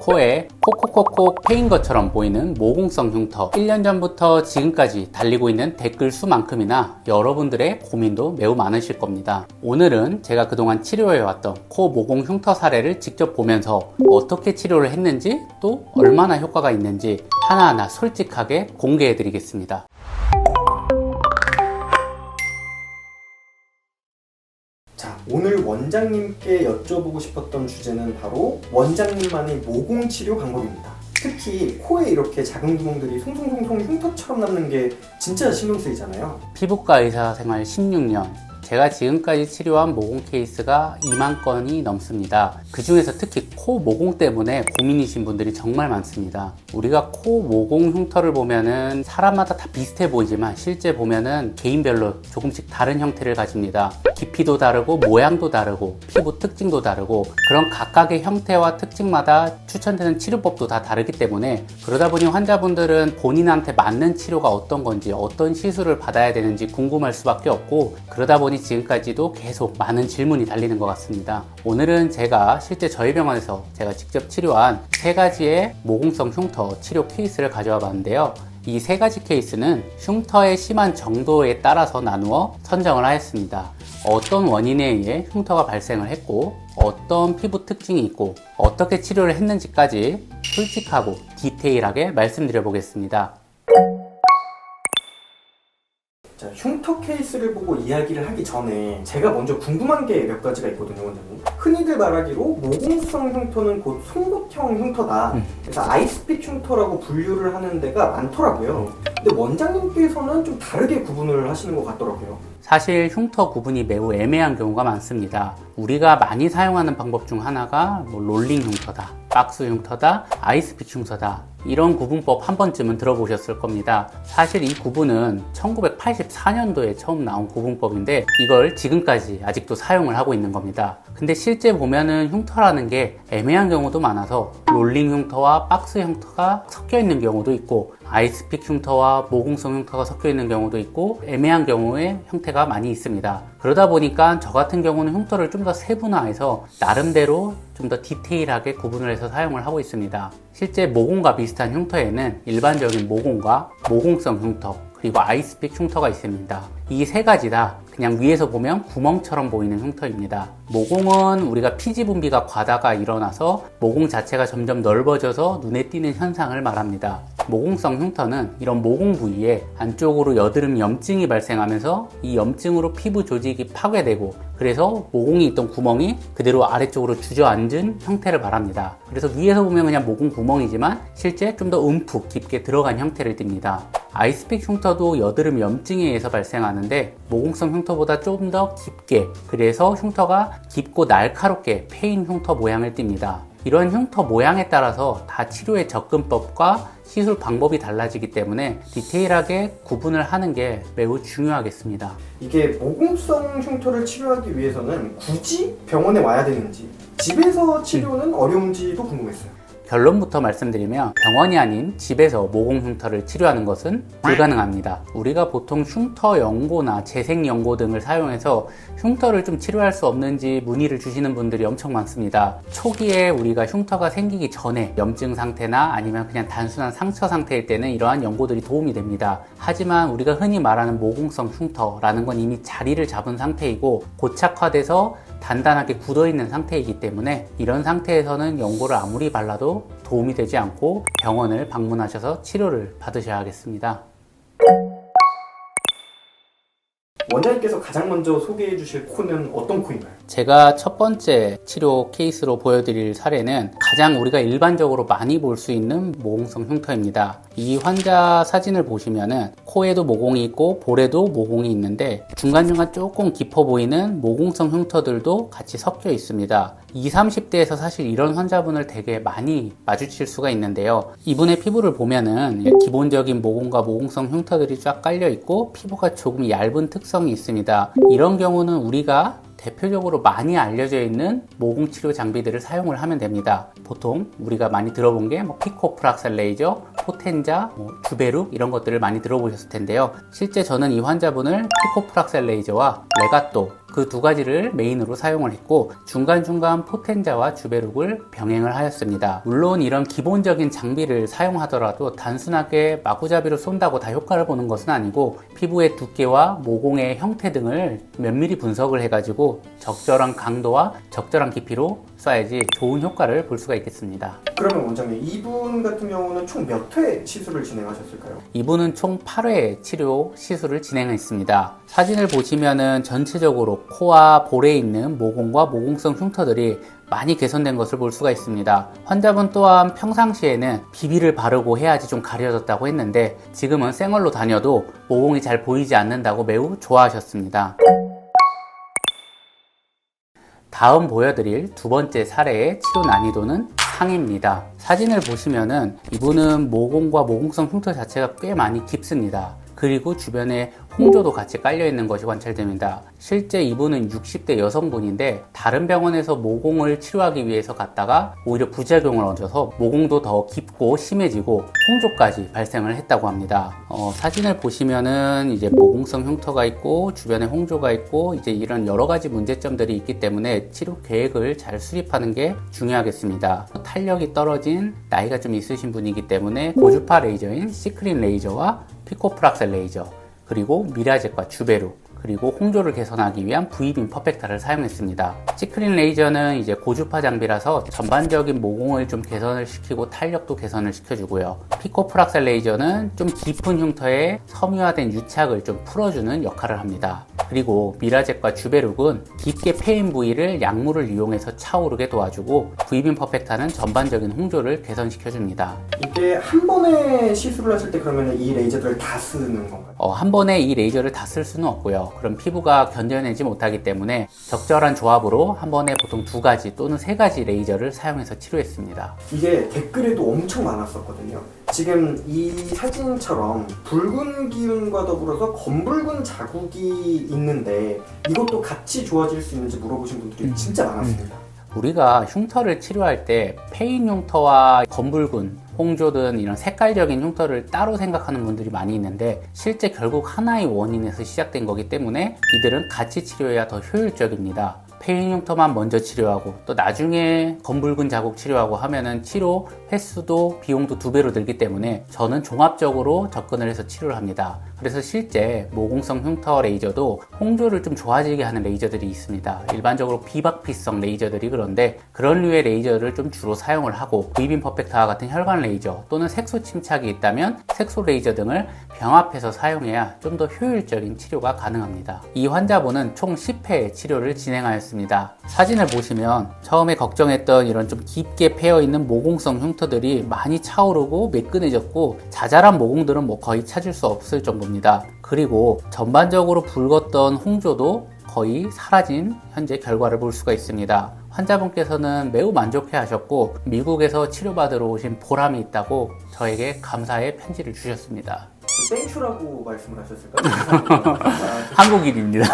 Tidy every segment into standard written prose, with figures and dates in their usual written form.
코에 콕콕콕콕 패인 것처럼 보이는 모공성 흉터, 1년 전부터 지금까지 달리고 있는 댓글 수만큼이나 여러분들의 고민도 매우 많으실 겁니다. 오늘은 제가 그동안 치료해왔던 코 모공 흉터 사례를 직접 보면서 어떻게 치료를 했는지 또 얼마나 효과가 있는지 하나하나 솔직하게 공개해 드리겠습니다. 자, 오늘 원장님께 여쭤보고 싶었던 주제는 바로 원장님만의 모공치료 방법입니다. 특히 코에 이렇게 작은 구멍들이 송송송송 흉터처럼 남는 게 진짜 신경 쓰이잖아요. 피부과 의사 생활 16년, 제가 지금까지 치료한 모공 케이스가 2만 건이 넘습니다. 그 중에서 특히 코 모공 때문에 고민이신 분들이 정말 많습니다. 우리가 코 모공 흉터를 보면은 사람마다 다 비슷해 보이지만 실제 보면은 개인별로 조금씩 다른 형태를 가집니다. 깊이도 다르고 모양도 다르고 피부 특징도 다르고 그런 각각의 형태와 특징마다 추천되는 치료법도 다 다르기 때문에 그러다 보니 환자분들은 본인한테 맞는 치료가 어떤 건지 어떤 시술을 받아야 되는지 궁금할 수밖에 없고 그러다 보니 지금까지도 계속 많은 질문이 달리는 것 같습니다. 오늘은 제가 실제 저희 병원에서 제가 직접 치료한 3가지의 모공성 흉터 치료 케이스를 가져와 봤는데요. 이 3가지 케이스는 흉터의 심한 정도에 따라서 나누어 선정을 하였습니다. 어떤 원인에 의해 흉터가 발생을 했고 어떤 피부 특징이 있고 어떻게 치료를 했는지까지 솔직하고 디테일하게 말씀드려 보겠습니다. 자, 흉터 케이스를 보고 이야기를 하기 전에 제가 먼저 궁금한 게 몇 가지가 있거든요, 원장님. 흔히들 말하기로 모공성 흉터는 곧 송곳형 흉터다. 그래서 아이스픽 흉터라고 분류를 하는 데가 많더라고요. 근데 원장님께서는 좀 다르게 구분을 하시는 것 같더라고요. 사실 흉터 구분이 매우 애매한 경우가 많습니다. 우리가 많이 사용하는 방법 중 하나가 롤링 흉터다, 박스 흉터다, 아이스픽 흉터다, 이런 구분법 한 번쯤은 들어보셨을 겁니다. 사실 이 구분은 1984년도에 처음 나온 구분법인데 이걸 지금까지 아직도 사용을 하고 있는 겁니다. 근데 실제 보면은 흉터라는 게 애매한 경우도 많아서 롤링 흉터와 박스 흉터가 섞여 있는 경우도 있고 아이스픽 흉터와 모공성 흉터가 섞여 있는 경우도 있고 애매한 경우의 형태가 많이 있습니다. 그러다 보니까 저 같은 경우는 흉터를 좀 더 세분화해서 나름대로 좀 더 디테일하게 구분을 해서 사용을 하고 있습니다. 실제 모공과 비슷한 흉터에는 일반적인 모공과 모공성 흉터 그리고 아이스픽 흉터가 있습니다. 이 3가지 다 그냥 위에서 보면 구멍처럼 보이는 흉터입니다. 모공은 우리가 피지 분비가 과다가 일어나서 모공 자체가 점점 넓어져서 눈에 띄는 현상을 말합니다. 모공성 흉터는 이런 모공 부위에 안쪽으로 여드름 염증이 발생하면서 이 염증으로 피부 조직이 파괴되고 그래서 모공이 있던 구멍이 그대로 아래쪽으로 주저앉은 형태를 말합니다. 그래서 위에서 보면 그냥 모공 구멍이지만 실제 좀 더 움푹 깊게 들어간 형태를 띱니다. 아이스픽 흉터도 여드름 염증에 의해서 발생하는데 모공성 흉터보다 좀 더 깊게, 그래서 흉터가 깊고 날카롭게 패인 흉터 모양을 띱니다. 이런 흉터 모양에 따라서 다 치료의 접근법과 시술 방법이 달라지기 때문에 디테일하게 구분을 하는 게 매우 중요하겠습니다. 이게 모공성 흉터를 치료하기 위해서는 굳이 병원에 와야 되는지 집에서 치료는 어려운지도 궁금했어요. 결론부터 말씀드리면 병원이 아닌 집에서 모공 흉터를 치료하는 것은 불가능합니다. 우리가 보통 흉터 연고나 재생 연고 등을 사용해서 흉터를 좀 치료할 수 없는지 문의를 주시는 분들이 엄청 많습니다. 초기에 우리가 흉터가 생기기 전에 염증 상태나 아니면 그냥 단순한 상처 상태일 때는 이러한 연고들이 도움이 됩니다. 하지만 우리가 흔히 말하는 모공성 흉터라는 건 이미 자리를 잡은 상태이고 고착화돼서 단단하게 굳어있는 상태이기 때문에 이런 상태에서는 연고를 아무리 발라도 도움이 되지 않고 병원을 방문하셔서 치료를 받으셔야 하겠습니다. 원장님께서 가장 먼저 소개해 주실 코는 어떤 코인가요? 제가 첫 번째 치료 케이스로 보여드릴 사례는 가장 우리가 일반적으로 많이 볼 수 있는 모공성 흉터입니다. 이 환자 사진을 보시면은 코에도 모공이 있고 볼에도 모공이 있는데 중간중간 조금 깊어 보이는 모공성 흉터들도 같이 섞여 있습니다. 20, 30대에서 사실 이런 환자분을 되게 많이 마주칠 수가 있는데요. 이분의 피부를 보면은 기본적인 모공과 모공성 흉터들이 쫙 깔려 있고 피부가 조금 얇은 특성이 있습니다. 이런 경우는 우리가 대표적으로 많이 알려져 있는 모공 치료 장비들을 사용을 하면 됩니다. 보통 우리가 많이 들어본 게 피코프락셀 레이저, 포텐자, 주베룩 이런 것들을 많이 들어보셨을 텐데요. 실제 저는 이 환자분을 피코프락셀 레이저와 레가또 그 두 가지를 메인으로 사용을 했고 중간중간 포텐자와 주베룩을 병행을 하였습니다. 물론 이런 기본적인 장비를 사용하더라도 단순하게 마구잡이로 쏜다고 다 효과를 보는 것은 아니고 피부의 두께와 모공의 형태 등을 면밀히 분석을 해가지고 적절한 강도와 적절한 깊이로 쏴야지 좋은 효과를 볼 수가 있겠습니다. 그러면 원장님, 이분 같은 경우는 총 몇 회 시술을 진행하셨을까요? 이분은 총 8회 치료 시술을 진행했습니다. 사진을 보시면은 전체적으로 코와 볼에 있는 모공과 모공성 흉터들이 많이 개선된 것을 볼 수가 있습니다. 환자분 또한 평상시에는 비비를 바르고 해야지 좀 가려졌다고 했는데 지금은 생얼로 다녀도 모공이 잘 보이지 않는다고 매우 좋아하셨습니다. 다음 보여드릴 두 번째 사례의 치료 난이도는 상입니다. 사진을 보시면은 이분은 모공과 모공성 흉터 자체가 꽤 많이 깊습니다. 그리고 주변에 홍조도 같이 깔려 있는 것이 관찰됩니다. 실제 이분은 60대 여성분인데 다른 병원에서 모공을 치료하기 위해서 갔다가 오히려 부작용을 얻어서 모공도 더 깊고 심해지고 홍조까지 발생을 했다고 합니다. 사진을 보시면은 이제 모공성 흉터가 있고 주변에 홍조가 있고 이제 이런 여러 가지 문제점들이 있기 때문에 치료 계획을 잘 수립하는 게 중요하겠습니다. 탄력이 떨어진 나이가 좀 있으신 분이기 때문에 고주파 레이저인 시크린 레이저와 피코프락셀 레이저 그리고 미라젯과 주베룩 그리고 홍조를 개선하기 위한 V빔 퍼펙터를 사용했습니다. 시크린 레이저는 이제 고주파 장비라서 전반적인 모공을 좀 개선을 시키고 탄력도 개선을 시켜주고요. 피코프락셀 레이저는 좀 깊은 흉터에 섬유화된 유착을 좀 풀어주는 역할을 합니다. 그리고 미라젯과 주베룩은 깊게 패인 부위를 약물을 이용해서 차오르게 도와주고 V빔 퍼펙터는 전반적인 홍조를 개선시켜줍니다. 이게 한 번에 시술을 하실 때 그러면 이 레이저들을 다 쓰는 건가요? 한 번에 이 레이저를 다 쓸 수는 없고요. 그럼 피부가 견뎌내지 못하기 때문에 적절한 조합으로 한 번에 보통 2가지 또는 3가지 레이저를 사용해서 치료했습니다. 이게 댓글에도 엄청 많았었거든요. 지금 이 사진처럼 붉은 기운과 더불어서 검붉은 자국이 있는데 이것도 같이 좋아질 수 있는지 물어보신 분들이 진짜 많았습니다. 우리가 흉터를 치료할 때 페인 흉터와 검붉은 홍조든 이런 색깔적인 흉터를 따로 생각하는 분들이 많이 있는데 실제 결국 하나의 원인에서 시작된 거기 때문에 이들은 같이 치료해야 더 효율적입니다. 페인 흉터만 먼저 치료하고 또 나중에 검붉은 자국 치료하고 하면은 치료 횟수도 비용도 2배로 들기 때문에 저는 종합적으로 접근을 해서 치료를 합니다. 그래서 실제 모공성 흉터 레이저도 홍조를 좀 좋아지게 하는 레이저들이 있습니다. 일반적으로 비박피성 레이저들이 그런데 그런 류의 레이저를 좀 주로 사용을 하고 V빔 퍼펙터와 같은 혈관 레이저 또는 색소 침착이 있다면 색소 레이저 등을 병합해서 사용해야 좀 더 효율적인 치료가 가능합니다. 이 환자분은 총 10회 치료를 진행하였습니다. 사진을 보시면 처음에 걱정했던 이런 좀 깊게 패여 있는 모공성 흉터들이 많이 차오르고 매끈해졌고 자잘한 모공들은 거의 찾을 수 없을 정도입니다. 그리고 전반적으로 붉었던 홍조도 거의 사라진 현재 결과를 볼 수가 있습니다. 환자분께서는 매우 만족해 하셨고 미국에서 치료받으러 오신 보람이 있다고 저에게 감사의 편지를 주셨습니다. 땡큐라고 말씀을 하셨을까요? 한국인입니다.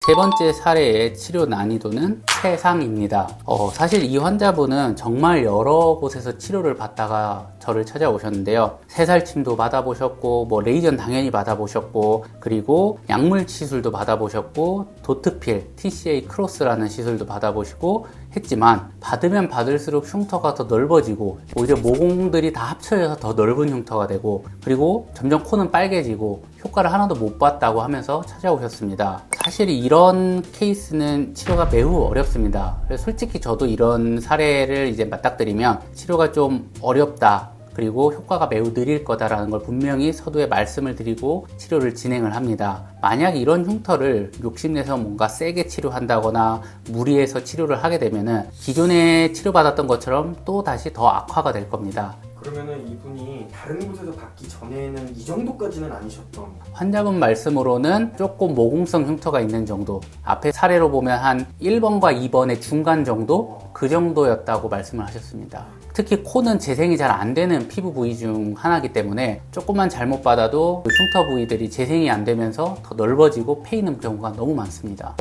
세 번째 사례의 치료 난이도는 최상입니다. 사실 이 환자분은 정말 여러 곳에서 치료를 받다가 저를 찾아오셨는데요. 새살침도 받아보셨고 레이저는 당연히 받아보셨고 그리고 약물 시술도 받아보셨고 도트필, TCA 크로스라는 시술도 받아보시고 했지만 받으면 받을수록 흉터가 더 넓어지고 오히려 모공들이 다 합쳐져서 더 넓은 흉터가 되고 그리고 점점 코는 빨개지고 효과를 하나도 못 봤다고 하면서 찾아오셨습니다. 사실 이런 케이스는 치료가 매우 어렵습니다. 그래서 솔직히 저도 이런 사례를 이제 맞닥뜨리면 치료가 좀 어렵다 그리고 효과가 매우 느릴 거다라는 걸 분명히 서두에 말씀을 드리고 치료를 진행을 합니다. 만약 이런 흉터를 욕심내서 뭔가 세게 치료한다거나 무리해서 치료를 하게 되면은 기존에 치료받았던 것처럼 또 다시 더 악화가 될 겁니다. 그러면은 이분이 다른 곳에서 받기 전에는 이 정도까지는 아니셨던? 환자분 말씀으로는 조금 모공성 흉터가 있는 정도, 앞에 사례로 보면 한 1번과 2번의 중간 정도? 그 정도였다고 말씀을 하셨습니다. 특히 코는 재생이 잘 안 되는 피부 부위 중 하나이기 때문에 조금만 잘못 받아도 그 흉터 부위들이 재생이 안 되면서 더 넓어지고 패이는 경우가 너무 많습니다.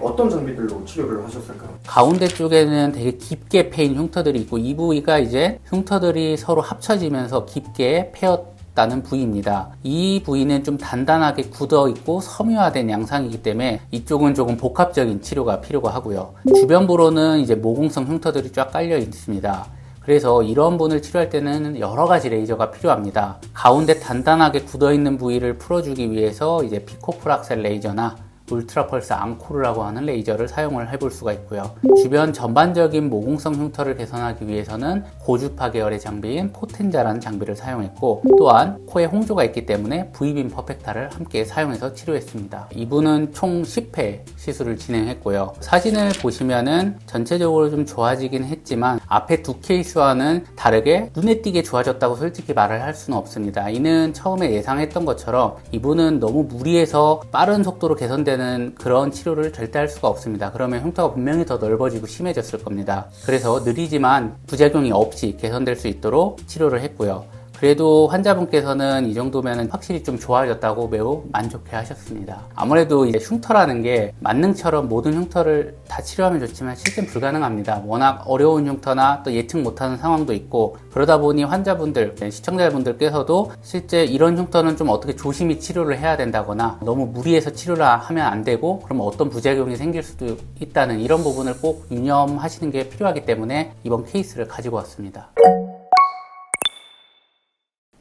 어떤 장비들로 치료를 하셨을까요? 가운데 쪽에는 되게 깊게 패인 흉터들이 있고 이 부위가 이제 흉터들이 서로 합쳐지면서 깊게 패였던 굳었다는 부위입니다. 이 부위는 좀 단단하게 굳어 있고 섬유화된 양상이기 때문에 이쪽은 조금 복합적인 치료가 필요가 하고요. 주변부로는 이제 모공성 흉터들이 쫙 깔려 있습니다. 그래서 이런 분을 치료할 때는 여러 가지 레이저가 필요합니다. 가운데 단단하게 굳어 있는 부위를 풀어주기 위해서 이제 피코프락셀 레이저나 울트라펄스 앙코르라고 하는 레이저를 사용을 해볼 수가 있고요. 주변 전반적인 모공성 흉터를 개선하기 위해서는 고주파 계열의 장비인 포텐자라는 장비를 사용했고, 또한 코에 홍조가 있기 때문에 V빔 퍼펙타를 함께 사용해서 치료했습니다. 이분은 총 10회 시술을 진행했고요. 사진을 보시면은 전체적으로 좀 좋아지긴 했지만 앞에 두 케이스와는 다르게 눈에 띄게 좋아졌다고 솔직히 말을 할 수는 없습니다. 이는 처음에 예상했던 것처럼 이분은 너무 무리해서 빠른 속도로 개선되는 그런 치료를 절대 할 수가 없습니다. 그러면 흉터가 분명히 더 넓어지고 심해졌을 겁니다. 그래서 느리지만 부작용이 없이 개선될 수 있도록 치료를 했고요. 그래도 환자분께서는 이 정도면 확실히 좀 좋아졌다고 매우 만족해 하셨습니다. 아무래도 이제 흉터라는 게 만능처럼 모든 흉터를 다 치료하면 좋지만 실제는 불가능합니다. 워낙 어려운 흉터나 또 예측 못하는 상황도 있고, 그러다 보니 환자분들, 시청자분들께서도 실제 이런 흉터는 좀 어떻게 조심히 치료를 해야 된다거나 너무 무리해서 치료를 하면 안 되고 그러면 어떤 부작용이 생길 수도 있다는 이런 부분을 꼭 유념하시는 게 필요하기 때문에 이번 케이스를 가지고 왔습니다.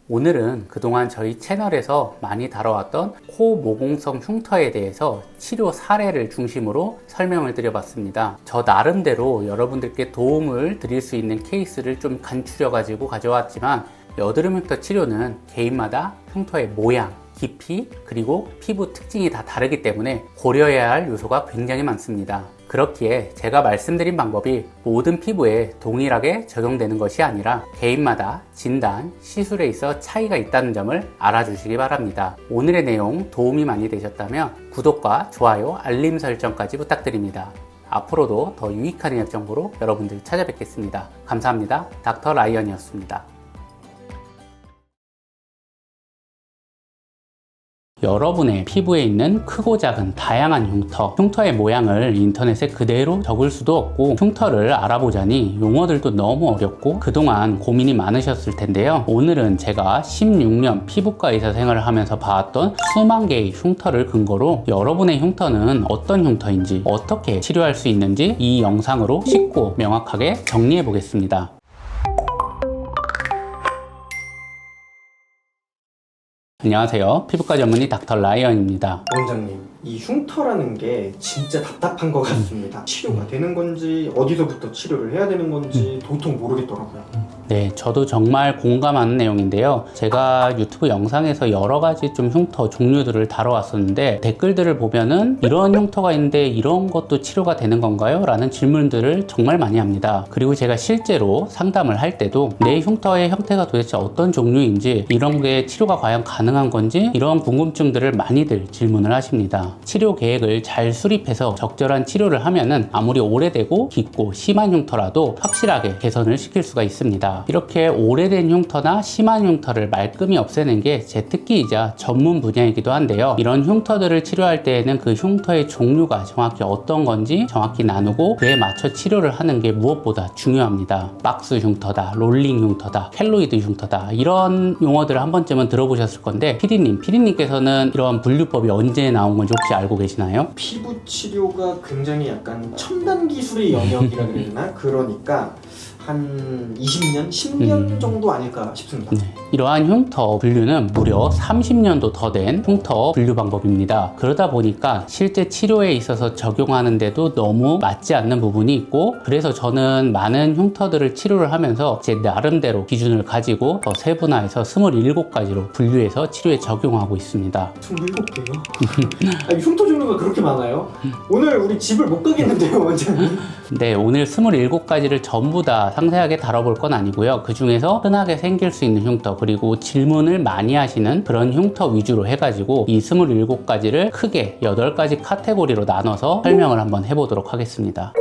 오늘은 그동안 저희 채널에서 많이 다뤄왔던 코 모공성 흉터에 대해서 치료 사례를 중심으로 설명을 드려봤습니다. 저 나름대로 여러분들께 도움을 드릴 수 있는 케이스를 좀 간추려 가지고 가져왔지만, 여드름 흉터 치료는 개인마다 흉터의 모양, 깊이, 그리고 피부 특징이 다 다르기 때문에 고려해야 할 요소가 굉장히 많습니다. 그렇기에 제가 말씀드린 방법이 모든 피부에 동일하게 적용되는 것이 아니라 개인마다 진단, 시술에 있어 차이가 있다는 점을 알아주시기 바랍니다. 오늘의 내용 도움이 많이 되셨다면 구독과 좋아요, 알림 설정까지 부탁드립니다. 앞으로도 더 유익한 의학 정보로 여러분들 찾아뵙겠습니다. 감사합니다. 닥터 라이언이었습니다. 여러분의 피부에 있는 크고 작은 다양한 흉터의 모양을 인터넷에 그대로 적을 수도 없고, 흉터를 알아보자니 용어들도 너무 어렵고 그동안 고민이 많으셨을 텐데요. 오늘은 제가 16년 피부과 의사 생활을 하면서 봐왔던 수만 개의 흉터를 근거로 여러분의 흉터는 어떤 흉터인지, 어떻게 치료할 수 있는지 이 영상으로 쉽고 명확하게 정리해 보겠습니다. 안녕하세요. 피부과 전문의 닥터 라이언입니다. 원장님, 이 흉터라는 게 진짜 답답한 것 같습니다. 치료가 되는 건지, 어디서부터 치료를 해야 되는 건지 도통 모르겠더라고요. 네, 저도 정말 공감하는 내용인데요. 제가 유튜브 영상에서 여러 가지 좀 흉터 종류들을 다뤄왔었는데, 댓글들을 보면은 이런 흉터가 있는데 이런 것도 치료가 되는 건가요? 라는 질문들을 정말 많이 합니다. 그리고 제가 실제로 상담을 할 때도 내 흉터의 형태가 도대체 어떤 종류인지, 이런 게 치료가 과연 가능한 건지, 이런 궁금증들을 많이들 질문을 하십니다. 치료 계획을 잘 수립해서 적절한 치료를 하면은 아무리 오래되고 깊고 심한 흉터라도 확실하게 개선을 시킬 수가 있습니다. 이렇게 오래된 흉터나 심한 흉터를 말끔히 없애는 게 제 특기이자 전문 분야이기도 한데요. 이런 흉터들을 치료할 때에는 그 흉터의 종류가 정확히 어떤 건지 정확히 나누고 그에 맞춰 치료를 하는 게 무엇보다 중요합니다. 박스 흉터다, 롤링 흉터다, 켈로이드 흉터다, 이런 용어들을 한 번쯤은 들어보셨을 건데, 피디님께서는 이런 분류법이 언제 나온 건지 혹시 알고 계시나요? 피부 치료가 굉장히 약간 첨단 기술의 영역이라 그래야 되나? 그러니까 한 20년, 10년 정도 아닐까 싶습니다. 네. 이러한 흉터 분류는 무려 30년도 더 된 흉터 분류 방법입니다. 그러다 보니까 실제 치료에 있어서 적용하는데도 너무 맞지 않는 부분이 있고, 그래서 저는 많은 흉터들을 치료를 하면서 제 나름대로 기준을 가지고 더 세분화해서 27가지로 분류해서 치료에 적용하고 있습니다. 27개요? 아니, 흉터 종류가 그렇게 많아요? 오늘 우리 집을 못 가겠는데요, 원장님? 네, 오늘 27가지를 전부 다 상세하게 다뤄볼 건 아니고요. 그 중에서 흔하게 생길 수 있는 흉터, 그리고 질문을 많이 하시는 그런 흉터 위주로 해가지고 이 27가지를 크게 8가지 카테고리로 나눠서 설명을 한번 해보도록 하겠습니다.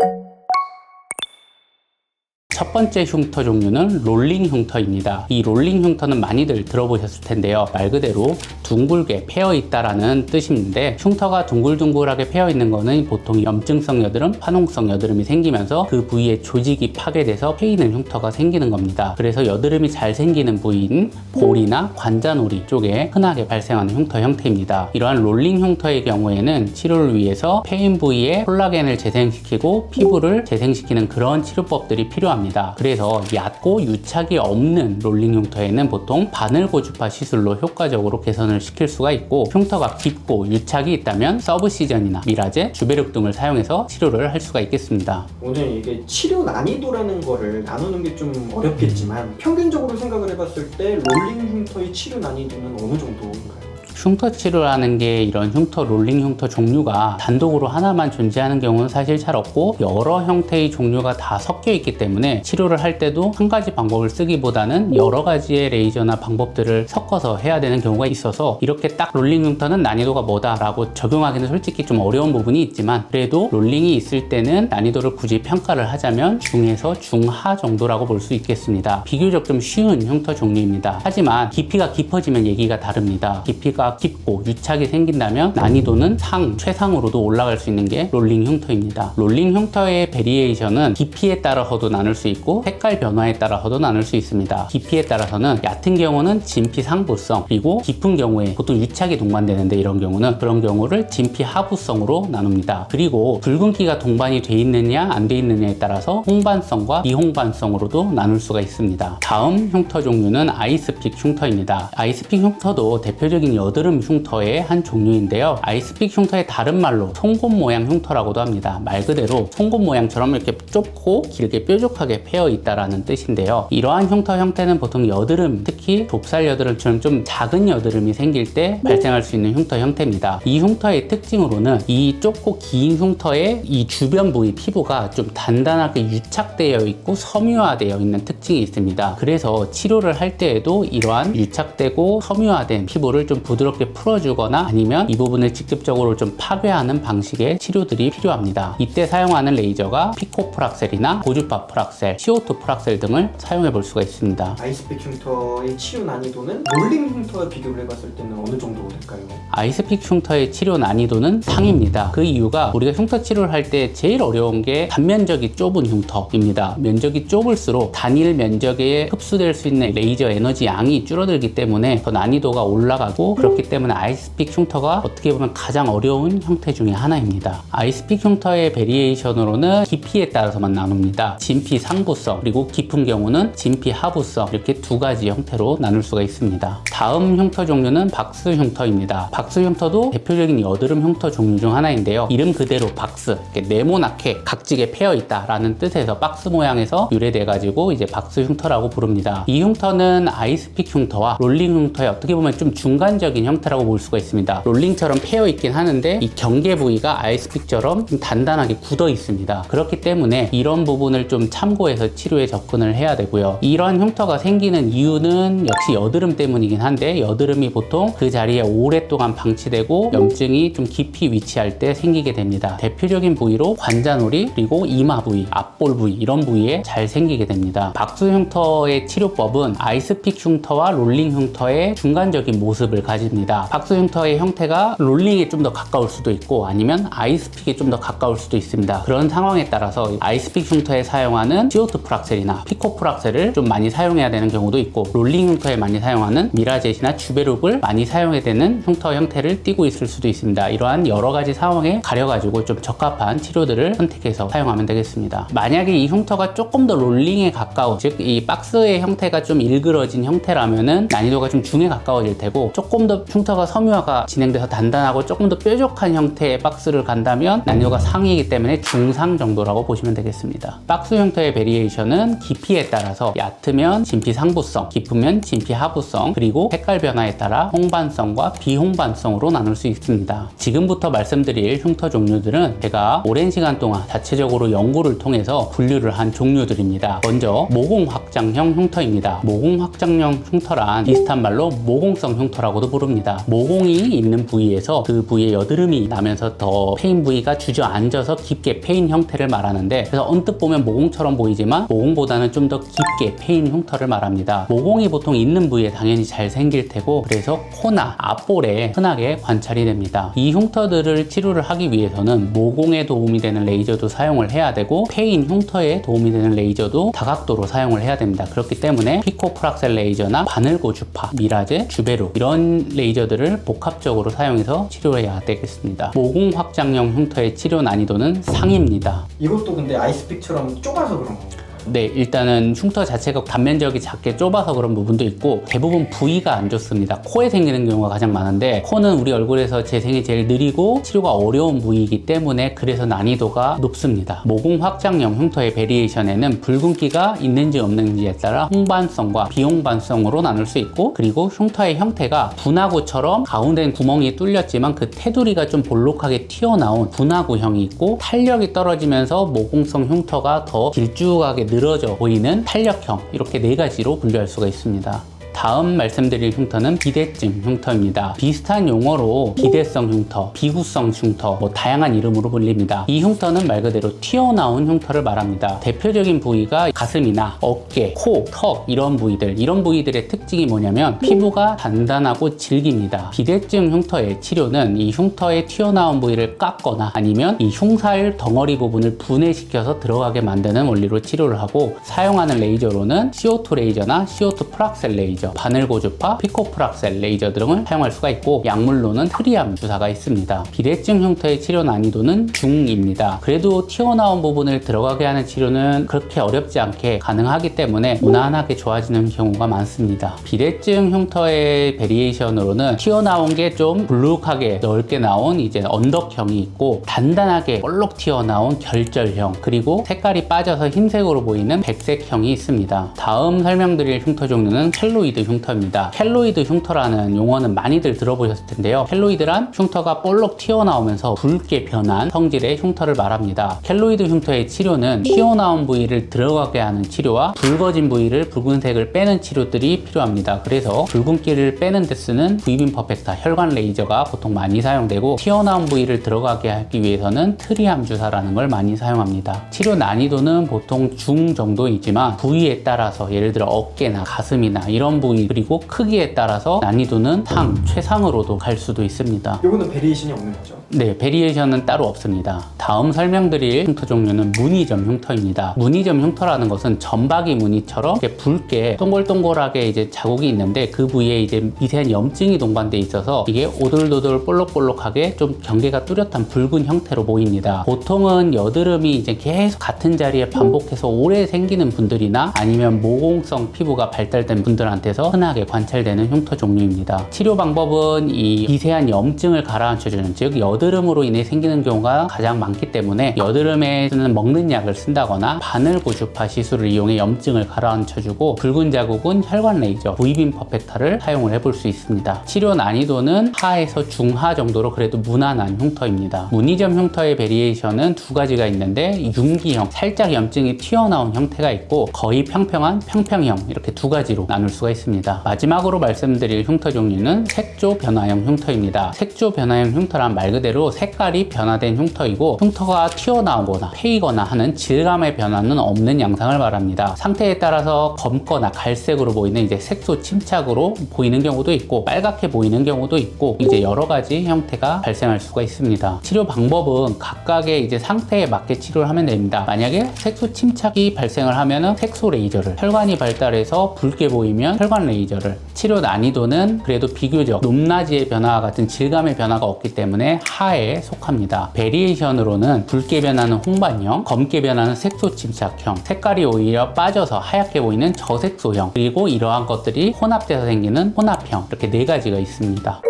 첫 번째 흉터 종류는 롤링 흉터입니다. 이 롤링 흉터는 많이들 들어보셨을 텐데요. 말 그대로 둥글게 패여 있다라는 뜻인데, 흉터가 둥글둥글하게 패여 있는 거는 보통 염증성 여드름, 파농성 여드름이 생기면서 그 부위에 조직이 파괴돼서 패이는 흉터가 생기는 겁니다. 그래서 여드름이 잘 생기는 부위인 볼이나 관자놀이 쪽에 흔하게 발생하는 흉터 형태입니다. 이러한 롤링 흉터의 경우에는 치료를 위해서 패인 부위에 콜라겐을 재생시키고 피부를 재생시키는 그런 치료법들이 필요합니다. 그래서 얕고 유착이 없는 롤링 흉터에는 보통 바늘 고주파 시술로 효과적으로 개선을 시킬 수가 있고, 흉터가 깊고 유착이 있다면 서브시전이나 미라제, 주베륵 등을 사용해서 치료를 할 수가 있겠습니다. 오늘 이게 치료 난이도라는 거를 나누는 게 좀 어렵겠지만 평균적으로 생각을 해봤을 때 롤링 흉터의 치료 난이도는 어느 정도인가요? 흉터 치료라는 게 이런 흉터, 롤링 흉터 종류가 단독으로 하나만 존재하는 경우는 사실 잘 없고, 여러 형태의 종류가 다 섞여 있기 때문에 치료를 할 때도 한 가지 방법을 쓰기보다는 여러 가지의 레이저나 방법들을 섞어서 해야 되는 경우가 있어서, 이렇게 딱 롤링 흉터는 난이도가 뭐다라고 적용하기는 솔직히 좀 어려운 부분이 있지만, 그래도 롤링이 있을 때는 난이도를 굳이 평가를 하자면 중에서 중하 정도라고 볼 수 있겠습니다. 비교적 좀 쉬운 흉터 종류입니다. 하지만 깊이가 깊어지면 얘기가 다릅니다. 깊이가 깊고 유착이 생긴다면 난이도는 최상으로도 올라갈 수 있는 게 롤링 흉터입니다. 롤링 흉터의 베리에이션은 깊이에 따라서도 나눌 수 있고 색깔 변화에 따라서도 나눌 수 있습니다. 깊이에 따라서는 얕은 경우는 진피 상부성, 그리고 깊은 경우에 보통 유착이 동반되는데, 이런 경우는 그런 경우를 진피 하부성으로 나눕니다. 그리고 붉은기가 동반이 돼 있느냐 안 돼 있느냐에 따라서 홍반성과 비홍반성으로도 나눌 수가 있습니다. 다음 흉터 종류는 아이스픽 흉터입니다. 아이스픽 흉터도 대표적인 여드름 흉터의 한 종류인데요. 아이스픽 흉터의 다른 말로 송곳 모양 흉터라고도 합니다. 말 그대로 송곳 모양처럼 이렇게 좁고 길게 뾰족하게 패여 있다라는 뜻인데요. 이러한 흉터 형태는 보통 여드름, 특히 좁쌀 여드름처럼 좀 작은 여드름이 생길 때 발생할 수 있는 흉터 형태입니다. 이 흉터의 특징으로는 이 좁고 긴 흉터의 이 주변 부위 피부가 좀 단단하게 유착되어 있고 섬유화되어 있는 특징이 있습니다. 그래서 치료를 할 때에도 이러한 유착되고 섬유화된 피부를 좀 부드럽게 풀어주거나 아니면 이 부분을 직접적으로 좀 파괴하는 방식의 치료들이 필요합니다. 이때 사용하는 레이저가 피코 프락셀이나 고주파 프락셀, CO2 프락셀 등을 사용해 볼 수가 있습니다. 아이스픽 흉터의 치료 난이도는 롤링 흉터와 비교를 해봤을 때는 어느 정도 될까요? 아이스픽 흉터의 치료 난이도는 상입니다. 그 이유가 우리가 흉터 치료를 할 때 제일 어려운 게 단면적이 좁은 흉터입니다. 면적이 좁을수록 단일 면적에 흡수될 수 있는 레이저 에너지 양이 줄어들기 때문에 더 난이도가 올라가고, 그렇기 때문에 아이스픽 흉터가 어떻게 보면 가장 어려운 형태 중에 하나입니다. 아이스픽 흉터의 베리에이션으로는 깊이에 따라서만 나눕니다. 진피 상부성, 그리고 깊은 경우는 진피 하부성, 이렇게 두 가지 형태로 나눌 수가 있습니다. 다음 흉터 종류는 박스 흉터입니다. 박스 흉터도 대표적인 여드름 흉터 종류 중 하나인데요. 이름 그대로 박스, 이렇게 네모나게 각지게 패여 있다라는 뜻에서 박스 모양에서 유래돼가지고 이제 박스 흉터라고 부릅니다. 이 흉터는 아이스픽 흉터와 롤링 흉터의 어떻게 보면 좀 중간적인 형태라고 볼 수가 있습니다. 롤링처럼 패여 있긴 하는데 이 경계 부위가 아이스픽처럼 좀 단단하게 굳어 있습니다. 그렇기 때문에 이런 부분을 좀 참고해서 치료에 접근을 해야 되고요. 이런 흉터가 생기는 이유는 역시 여드름 때문이긴 한데, 여드름이 보통 그 자리에 오랫동안 방치되고 염증이 좀 깊이 위치할 때 생기게 됩니다. 대표적인 부위로 관자놀이, 그리고 이마 부위, 앞볼 부위, 이런 부위에 잘 생기게 됩니다. 박스 흉터의 치료법은 아이스픽 흉터와 롤링 흉터의 중간적인 모습을 가집니다. 박스 흉터의 형태가 롤링에 좀 더 가까울 수도 있고 아니면 아이스픽에 좀 더 가까울 수도 있습니다. 그런 상황에 따라서 아이스픽 흉터에 사용하는 CO2 프락셀이나 피코 프락셀을 좀 많이 사용해야 되는 경우도 있고, 롤링 흉터에 많이 사용하는 미라젯이나 주베룩을 많이 사용해야 되는 흉터 형태를 띠고 있을 수도 있습니다. 이러한 여러 가지 상황에 가려가지고 좀 적합한 치료들을 선택해서 사용하면 되겠습니다. 만약에 이 흉터가 조금 더 롤링에 가까운, 즉 이 박스의 형태가 좀 일그러진 형태라면은 난이도가 좀 중에 가까워질 테고, 조금 더 흉터가 섬유화가 진행돼서 단단하고 조금 더 뾰족한 형태의 박스를 간다면 난이도가 상이기 때문에 중상 정도라고 보시면 되겠습니다. 박스 형태의 베리에이션은 깊이에 따라서 얕으면 진피 상부성, 깊으면 진피 하부성, 그리고 색깔 변화에 따라 홍반성과 비홍반성으로 나눌 수 있습니다. 지금부터 말씀드릴 흉터 종류들은 제가 오랜 시간 동안 자체적으로 연구를 통해서 분류를 한 종류들입니다. 먼저 모공 확장형 흉터입니다. 모공 확장형 흉터란 비슷한 말로 모공성 흉터라고도 부릅니다. 부릅니다. 모공이 있는 부위에서 그 부위에 여드름이 나면서 더 페인 부위가 주저앉아서 깊게 페인 형태를 말하는데, 그래서 언뜻 보면 모공처럼 보이지만 모공보다는 좀 더 깊게 페인 흉터를 말합니다. 모공이 보통 있는 부위에 당연히 잘 생길 테고, 그래서 코나 앞볼에 흔하게 관찰이 됩니다. 이 흉터들을 치료를 하기 위해서는 모공에 도움이 되는 레이저도 사용을 해야 되고, 페인 흉터에 도움이 되는 레이저도 다각도로 사용을 해야 됩니다. 그렇기 때문에 피코프락셀 레이저나 바늘고 주파, 미라제, 주베루 이런 레이저들을 복합적으로 사용해서 치료해야 되겠습니다. 모공 확장형 흉터의 치료 난이도는 상입니다. 이것도 근데 아이스픽처럼 좁아서 그런 건가요? 네, 일단은 흉터 자체가 단면적이 작게 좁아서 그런 부분도 있고, 대부분 부위가 안 좋습니다. 코에 생기는 경우가 가장 많은데, 코는 우리 얼굴에서 재생이 제일 느리고 치료가 어려운 부위이기 때문에 그래서 난이도가 높습니다. 모공 확장형 흉터의 베리에이션에는 붉은기가 있는지 없는지에 따라 홍반성과 비홍반성으로 나눌 수 있고, 그리고 흉터의 형태가 분화구처럼 가운데는 구멍이 뚫렸지만 그 테두리가 좀 볼록하게 튀어나온 분화구형이 있고, 탄력이 떨어지면서 모공성 흉터가 더 길쭉하게 늘어져 보이는 탄력형, 이렇게 네 가지로 분류할 수가 있습니다. 다음 말씀드릴 흉터는 비대증 흉터입니다. 비슷한 용어로 비대성 흉터, 비구성 흉터, 다양한 이름으로 불립니다. 이 흉터는 말 그대로 튀어나온 흉터를 말합니다. 대표적인 부위가 가슴이나 어깨, 코, 턱 이런 부위들의 특징이 뭐냐면 피부가 단단하고 질깁니다. 비대증 흉터의 치료는 이 흉터에 튀어나온 부위를 깎거나 아니면 이 흉살 덩어리 부분을 분해시켜서 들어가게 만드는 원리로 치료를 하고, 사용하는 레이저로는 CO2 레이저나 CO2 프락셀 레이저, 바늘고 주파, 피코프락셀 레이저 등을 사용할 수가 있고, 약물로는 트리암 주사가 있습니다. 비대증 흉터의 치료 난이도는 중입니다. 그래도 튀어나온 부분을 들어가게 하는 치료는 그렇게 어렵지 않게 가능하기 때문에 무난하게 좋아지는 경우가 많습니다. 비대증 흉터의 베리에이션으로는 튀어나온 게 좀 불룩하게 넓게 나온 이제 언덕형이 있고, 단단하게 볼록 튀어나온 결절형, 그리고 색깔이 빠져서 흰색으로 보이는 백색형이 있습니다. 다음 설명드릴 흉터 종류는 켈로이드 흉터입니다. 켈로이드 흉터라는 용어는 많이들 들어보셨을 텐데요. 켈로이드란 흉터가 볼록 튀어나오면서 붉게 변한 성질의 흉터를 말합니다. 켈로이드 흉터의 치료는 튀어나온 부위를 들어가게 하는 치료와 붉어진 부위를 붉은색을 빼는 치료들이 필요합니다. 그래서 붉은기를 빼는 데 쓰는 V빔 퍼펙터 혈관 레이저가 보통 많이 사용되고, 튀어나온 부위를 들어가게 하기 위해서는 트리암 주사라는 걸 많이 사용합니다. 치료 난이도는 보통 중 정도이지만 부위에 따라서, 예를 들어 어깨나 가슴이나 이런 부위 그리고 크기에 따라서 난이도는 최상으로도 갈 수도 있습니다. 이거는 베리에이션이 없는 거죠? 네, 베리에이션은 따로 없습니다. 다음 설명드릴 흉터 종류는 무늬점 흉터입니다. 무늬점 흉터라는 것은 점박이 무늬처럼 이렇게 붉게 동글동글하게 이제 자국이 있는데, 그 부위에 이제 미세한 염증이 동반돼 있어서 이게 오돌도돌 볼록볼록하게 좀 경계가 뚜렷한 붉은 형태로 보입니다. 보통은 여드름이 이제 계속 같은 자리에 반복해서 오래 생기는 분들이나 아니면 모공성 피부가 발달된 분들한테서 흔하게 관찰되는 흉터 종류입니다. 치료 방법은 이 미세한 염증을 가라앉혀주는, 즉 여드름으로 인해 생기는 경우가 가장 많기 때문에 여드름에 쓰는 먹는 약을 쓴다거나 바늘고 주파 시술을 이용해 염증을 가라앉혀주고, 붉은 자국은 혈관 레이저, V빔 퍼펙터를 사용을 해볼 수 있습니다. 치료 난이도는 하에서 중하 정도로 그래도 무난한 흉터입니다. 무늬점 흉터의 베리에이션은 두 가지가 있는데, 융기형, 살짝 염증이 튀어나온 형태가 있고, 거의 평평한 평평형, 이렇게 두 가지로 나눌 수가 있습니다. 마지막으로 말씀드릴 흉터 종류는 색조 변화형 흉터입니다. 색조 변화형 흉터란 말 그대로 색깔이 변화된 흉터이고, 흉터가 튀어나오거나 패이거나 하는 질감의 변화는 없는 양상을 말합니다. 상태에 따라서 검거나 갈색으로 보이는 이제 색소 침착으로 보이는 경우도 있고, 빨갛게 보이는 경우도 있고, 이제 여러 가지 형태가 발생할 수가 있습니다. 치료 방법은 각각의 이제 상태에 맞게 치료를 하면 됩니다. 만약에 색소 침착이 발생을 하면은 색소 레이저를, 혈관이 발달해서 붉게 보이면 혈관 레이저를, 치료 난이도는 그래도 비교적 높낮이의 변화와 같은 질감의 변화가 없기 때문에 하에 속합니다. 베리에이션으로는 붉게 변하는 홍반형, 검게 변하는 색소 침착형, 색깔이 오히려 빠져서 하얗게 보이는 저색소형, 그리고 이러한 것들이 혼합돼서 생기는 혼합형, 이렇게 네 가지가 있습니다.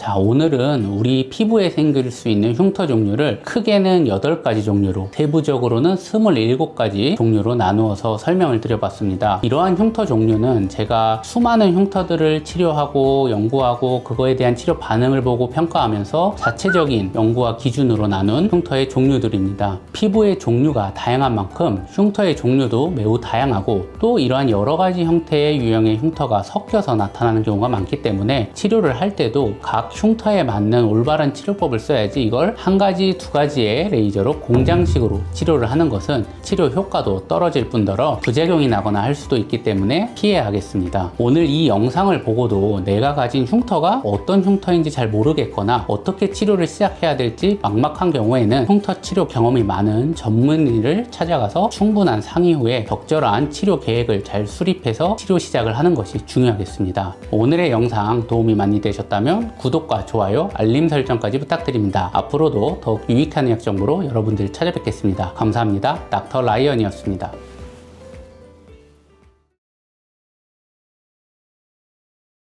자, 오늘은 우리 피부에 생길 수 있는 흉터 종류를 크게는 8가지 종류로, 세부적으로는 27가지 종류로 나누어서 설명을 드려봤습니다. 이러한 흉터 종류는 제가 수많은 흉터들을 치료하고 연구하고 그거에 대한 치료 반응을 보고 평가하면서 자체적인 연구와 기준으로 나눈 흉터의 종류들입니다. 피부의 종류가 다양한 만큼 흉터의 종류도 매우 다양하고 또 이러한 여러 가지 형태의 유형의 흉터가 섞여서 나타나는 경우가 많기 때문에 치료를 할 때도 각 흉터에 맞는 올바른 치료법을 써야지, 이걸 한 가지, 두 가지의 레이저로 공장식으로 치료를 하는 것은 치료 효과도 떨어질 뿐더러 부작용이 나거나 할 수도 있기 때문에 피해야 하겠습니다. 오늘 이 영상을 보고도 내가 가진 흉터가 어떤 흉터인지 잘 모르겠거나 어떻게 치료를 시작해야 될지 막막한 경우에는 흉터 치료 경험이 많은 전문의를 찾아가서 충분한 상의 후에 적절한 치료 계획을 잘 수립해서 치료 시작을 하는 것이 중요하겠습니다. 오늘의 영상 도움이 많이 되셨다면 구독과 좋아요, 알림 설정까지 부탁드립니다. 앞으로도 더욱 유익한 의학 정보로 여러분들 찾아뵙겠습니다. 감사합니다. 닥터 라이언이었습니다.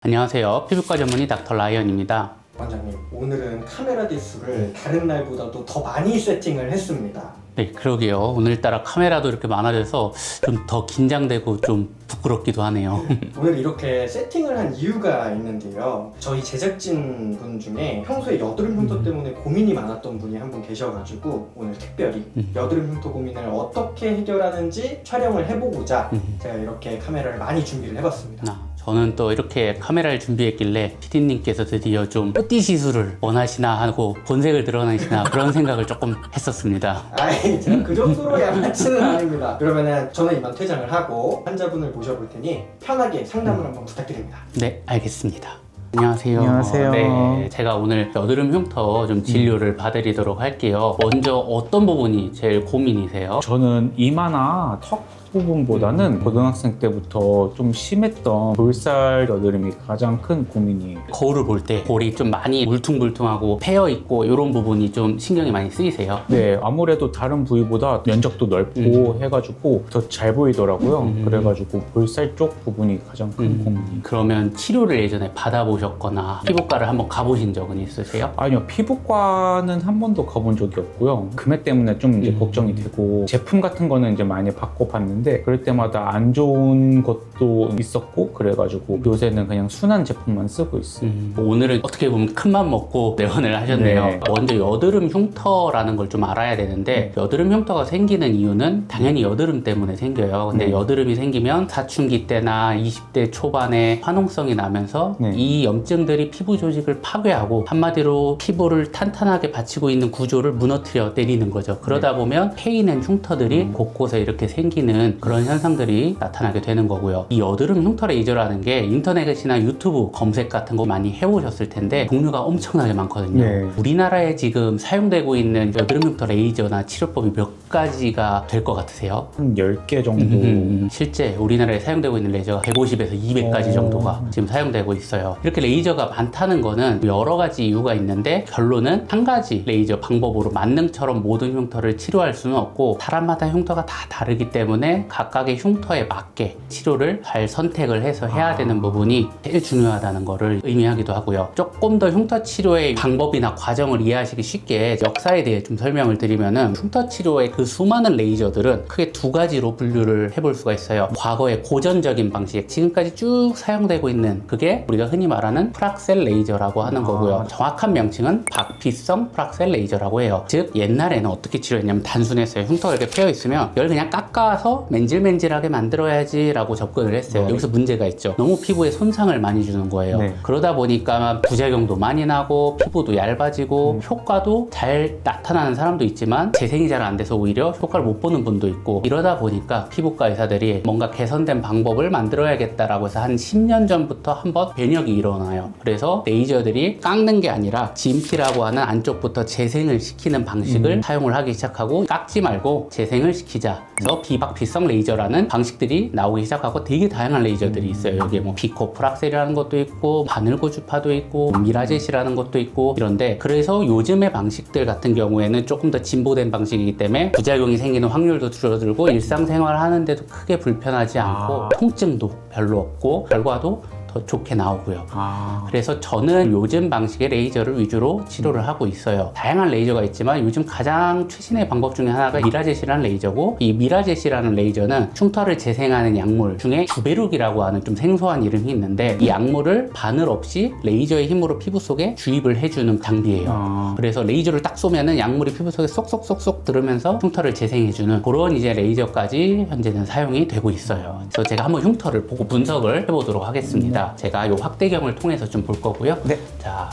안녕하세요. 피부과 전문의 닥터 라이언입니다. 원장님, 오늘은 카메라 대수를 다른 날보다도 더 많이 세팅을 했습니다. 네, 그러게요. 오늘따라 카메라도 이렇게 많아져서 좀 더 긴장되고 좀 부끄럽기도 하네요. 오늘 이렇게 세팅을 한 이유가 있는데요. 저희 제작진 분 중에 평소에 여드름 흉터 때문에 고민이 많았던 분이 한 분 계셔가지고 오늘 특별히 여드름 흉터 고민을 어떻게 해결하는지 촬영을 해보고자 제가 이렇게 카메라를 많이 준비를 해봤습니다. 저는 또 이렇게 카메라를 준비했길래 PD님께서 드디어 좀 뽀띠 시술을 원하시나 하고 본색을 드러내시나 그런 생각을 조금 했었습니다. 아이, 제가 그 정도로 양아치는 아닙니다. 그러면은 저는 이만 퇴장을 하고 환자분을 모셔볼 테니 편하게 상담을 한번 부탁드립니다. 네, 알겠습니다. 안녕하세요. 안녕하세요. 네, 제가 오늘 여드름 흉터 좀 진료를 봐드리도록 할게요. 먼저 어떤 부분이 제일 고민이세요? 저는 이마나 턱 부분보다는 고등학생 때부터 좀 심했던 볼살 여드름이 가장 큰 고민이에요. 거울을 볼 때 볼이 좀 많이 울퉁불퉁하고 패여 있고 이런 부분이 좀 신경이 많이 쓰이세요? 네, 아무래도 다른 부위보다 면적도 넓고 해가지고 더 잘 보이더라고요. 그래가지고 볼살 쪽 부분이 가장 큰 고민이에요. 그러면 치료를 예전에 받아보셨거나 피부과를 한번 가보신 적은 있으세요? 아니요, 피부과는 한 번도 가본 적이 없고요. 금액 때문에 좀 이제 걱정이 되고 제품 같은 거는 이제 많이 바꿔봤는데 그럴 때마다 안 좋은 것도 있었고 그래가지고 요새는 그냥 순한 제품만 쓰고 있어요. 오늘은 어떻게 보면 큰맘 먹고 내원을 하셨네요. 네. 먼저 여드름 흉터라는 걸 좀 알아야 되는데 여드름 흉터가 생기는 이유는 당연히 여드름 때문에 생겨요. 근데 여드름이 생기면 사춘기 때나 20대 초반에 화농성이 나면서 이 염증들이 피부 조직을 파괴하고 한마디로 피부를 탄탄하게 받치고 있는 구조를 무너뜨려 내리는 거죠. 그러다 보면 패이는 흉터들이 곳곳에 이렇게 생기는 그런 현상들이 나타나게 되는 거고요. 이 여드름 흉터 레이저라는 게 인터넷이나 유튜브 검색 같은 거 많이 해보셨을 텐데 종류가 엄청나게 많거든요. 네. 우리나라에 지금 사용되고 있는 여드름 흉터 레이저나 치료법이 몇 가지가 될 것 같으세요? 한 10개 정도. 실제 우리나라에 사용되고 있는 레이저가 150에서 200가지 정도가 지금 사용되고 있어요. 이렇게 레이저가 많다는 거는 여러 가지 이유가 있는데 결론은 한 가지 레이저 방법으로 만능처럼 모든 흉터를 치료할 수는 없고 사람마다 흉터가 다 다르기 때문에 각각의 흉터에 맞게 치료를 잘 선택을 해서 해야 되는 부분이 제일 중요하다는 거를 의미하기도 하고요. 조금 더 흉터 치료의 방법이나 과정을 이해하시기 쉽게 역사에 대해 좀 설명을 드리면은 흉터 치료의 그 수많은 레이저들은 크게 두 가지로 분류를 해볼 수가 있어요. 과거의 고전적인 방식, 지금까지 쭉 사용되고 있는 그게 우리가 흔히 말하는 프락셀 레이저라고 하는 거고요. 정확한 명칭은 박피성 프락셀 레이저라고 해요. 즉 옛날에는 어떻게 치료했냐면 단순했어요. 흉터가 이렇게 패여 있으면 이걸 그냥 깎아서 맨질맨질하게 만들어야지 라고 접근을 했어요. 여기서 문제가 있죠. 너무 피부에 손상을 많이 주는 거예요. 그러다 보니까 부작용도 많이 나고 피부도 얇아지고 효과도 잘 나타나는 사람도 있지만 재생이 잘 안 돼서 오히려 효과를 못 보는 분도 있고 이러다 보니까 피부과 의사들이 뭔가 개선된 방법을 만들어야겠다라고 해서 한 10년 전부터 한번 변혁이 일어나요. 그래서 레이저들이 깎는 게 아니라 진피라고 하는 안쪽부터 재생을 시키는 방식을 사용을 하기 시작하고 깎지 말고 재생을 시키자. 그래서 비박피성 레이저라는 방식들이 나오기 시작하고 되게 다양한 레이저들이 있어요. 여기에 뭐 비코 프락셀이라는 것도 있고 바늘고주파도 있고 미라젯이라는 것도 있고 이런데 그래서 요즘의 방식들 같은 경우에는 조금 더 진보된 방식이기 때문에 부작용이 생기는 확률도 줄어들고 일상생활 하는데도 크게 불편하지 않고 통증도 별로 없고 결과도 더 좋게 나오고요. 아. 그래서 저는 요즘 방식의 레이저를 위주로 치료를 하고 있어요. 다양한 레이저가 있지만 요즘 가장 최신의 방법 중에 하나가 미라젯이라는 레이저고, 이 미라젯이라는 레이저는 흉터를 재생하는 약물 중에 주베룩이라고 하는 좀 생소한 이름이 있는데, 이 약물을 바늘 없이 레이저의 힘으로 피부 속에 주입을 해주는 장비예요. 그래서 레이저를 딱 쏘면은 약물이 피부 속에 쏙쏙쏙쏙 들으면서 흉터를 재생해주는 그런 이제 레이저까지 현재는 사용이 되고 있어요. 그래서 제가 한번 흉터를 보고 분석을 해보도록 하겠습니다. 제가 이 확대경을 통해서 좀 볼 거고요. 네. 자,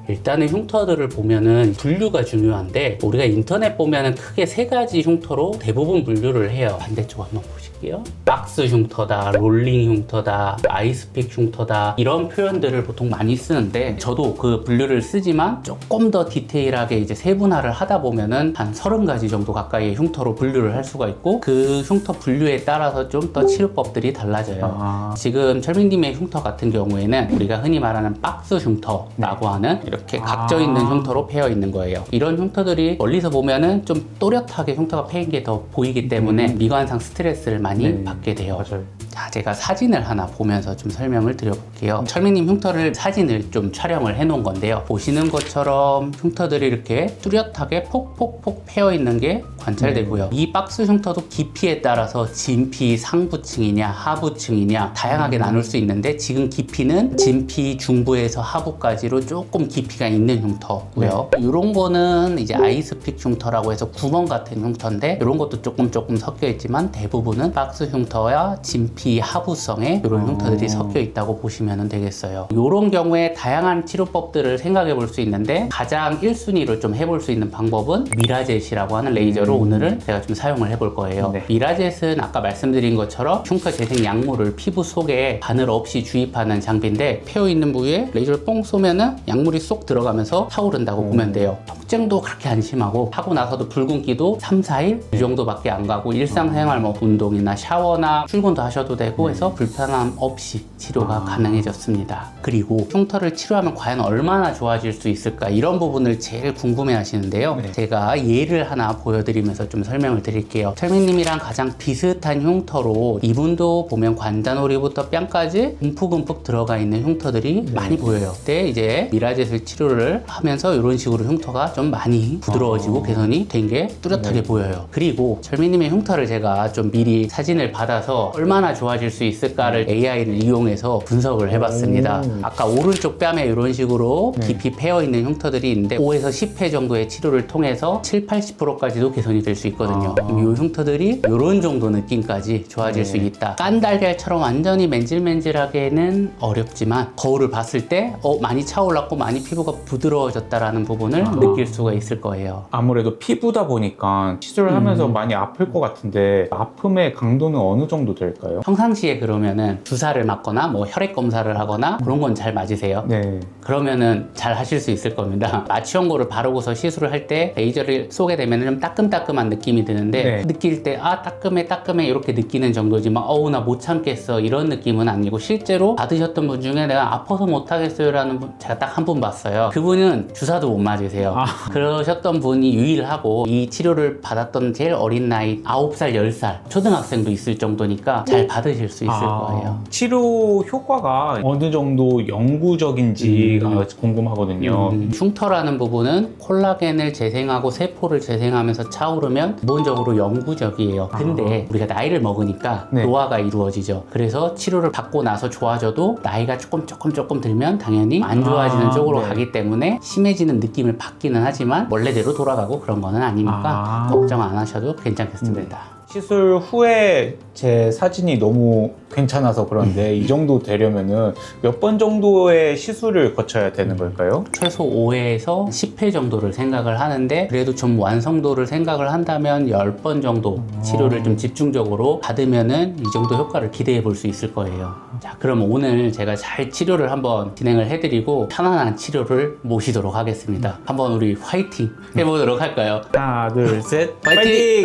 일단은 흉터들을 보면은 분류가 중요한데, 우리가 인터넷 보면은 크게 세 가지 흉터로 대부분 분류를 해요. 반대쪽 한번 보실게요. 박스 흉터다, 롤링 흉터다, 아이스픽 흉터다, 이런 표현들을 보통 많이 쓰는데, 저도 그 분류를 쓰지만 조금 더 디테일하게 이제 세분화를 하다 보면은 한 30가지 정도 가까이의 흉터로 분류를 할 수가 있고, 그 흉터 분류에 따라서 좀 더 치료법들이 달라져요. 지금 철민님의 흉터 같은 경우에는 우리가 흔히 말하는 박스 흉터라고 하는 이렇게 각져 있는 흉터로 패여 있는 거예요. 이런 흉터들이 멀리서 보면은 좀 또렷하게 흉터가 패인 게 더 보이기 때문에 미관상 스트레스를 많이 받게 돼요. 맞아요. 자, 제가 사진을 하나 보면서 좀 설명을 드려볼게요. 철민님 흉터를 사진을 좀 촬영을 해 놓은 건데요. 보시는 것처럼 흉터들이 이렇게 뚜렷하게 폭폭폭 패여 있는 게 관찰되고요. 이 박스 흉터도 깊이에 따라서 진피 상부층이냐 하부층이냐 다양하게 나눌 수 있는데, 지금 깊이는 진피 중부에서 하부까지로 조금 깊이가 있는 흉터고요. 이런 거는 이제 아이스픽 흉터라고 해서 구멍 같은 흉터인데, 이런 것도 조금 섞여 있지만 대부분은 박스 흉터와 진피 하부성의 이런 흉터들이 섞여 있다고 보시면 되겠어요. 이런 경우에 다양한 치료법들을 생각해 볼 수 있는데, 가장 1순위로 좀 해볼 수 있는 방법은 미라젯이라고 하는 레이저로 오늘은 제가 좀 사용을 해볼 거예요. 미라젯은 아까 말씀드린 것처럼 흉터 재생 약물을 피부 속에 바늘 없이 주입하는 장비인데, 패여 있는 부위에 레이저를 뽕 쏘면은 약물이 쏙 들어가면서 타오른다고 보면 돼요. 통증도 그렇게 안 심하고, 하고 나서도 붉은기도 3, 4일 이 정도밖에 안 가고, 일상생활 뭐 운동이나 샤워나 출근도 하셔도 되고 해서 불편함 없이 치료가 가능해졌습니다. 그리고 흉터를 치료하면 과연 얼마나 좋아질 수 있을까, 이런 부분을 제일 궁금해 하시는데요. 제가 예를 하나 보여드리면서 좀 설명을 드릴게요. 철민님이랑 가장 비슷한 흉터로, 이분도 보면 관자놀이부터 뺨까지 움푹움푹 들어가 있는 흉터들이 많이 보여요. 그때 이제 미라젯을 치료를 하면서 이런 식으로 흉터가 좀 많이 부드러워지고 개선이 된 게 뚜렷하게 보여요. 그리고 철민님의 흉터를 제가 좀 미리 사진을 받아서 얼마나 좋아질 수 있을까를 AI를 이용해서 분석을 해봤습니다. 아까 오른쪽 뺨에 이런 식으로 깊이 패여 있는 흉터들이 있는데, 5에서 10회 정도의 치료를 통해서 7, 80%까지도 개선이 될 수 있거든요. 이 흉터들이 이런 정도 느낌까지 좋아질 수 있다. 깐 달걀처럼 완전히 맨질맨질하게는 어렵지만, 거울을 봤을 때 많이 차올랐고 많이 피부가 부드러워졌다라는 부분을 느낄 수가 있을 거예요. 아무래도 피부다 보니까 시술을 하면서 많이 아플 것 같은데, 아픔의 강도는 어느 정도 될까요? 평상시에 그러면은 주사를 맞거나 뭐 혈액 검사를 하거나 그런 건 잘 맞으세요? 네. 그러면은 잘 하실 수 있을 겁니다. 마취연고를 바르고서 시술을 할 때 레이저를 쏘게 되면 좀 따끔따끔한 느낌이 드는데, 느낄 때 따끔해 이렇게 느끼는 정도지만 나 못 참겠어 이런 느낌은 아니고, 실제로 받으셨던 분 중에 내가 아파서 못 하겠어요 라는 분 제가 딱 한 분 봤어요. 그분은 주사도 못 맞으세요. 그러셨던 분이 유일하고, 이 치료를 받았던 제일 어린 나이 9살, 10살 초등학생도 있을 정도니까 잘 받으실 수 있을 거예요. 치료 효과가 어느 정도 영구적인지가 궁금하거든요. 흉터라는 부분은 콜라겐을 재생하고 세포를 재생하면서 차오르면 기본적으로 영구적이에요. 근데 우리가 나이를 먹으니까 노화가 이루어지죠. 그래서 치료를 받고 나서 좋아져도 나이가 조금 들면 당연히 안 좋아지는 쪽으로 가기 때문에 심해지는 느낌을 받기는 하지만 원래대로 돌아가고 그런 거는 아니니까 걱정 안 하셔도 괜찮겠습니다. 시술 후에 제 사진이 너무 괜찮아서 그런데 이 정도 되려면은 몇 번 정도의 시술을 거쳐야 되는 걸까요? 최소 5회에서 10회 정도를 생각을 하는데, 그래도 좀 완성도를 생각을 한다면 10번 정도 치료를 좀 집중적으로 받으면은 이 정도 효과를 기대해 볼 수 있을 거예요. 자, 그럼 오늘 제가 잘 치료를 한번 진행을 해드리고 편안한 치료를 모시도록 하겠습니다. 한번 우리 화이팅 해보도록 할까요? 하나, 둘, 셋, 화이팅!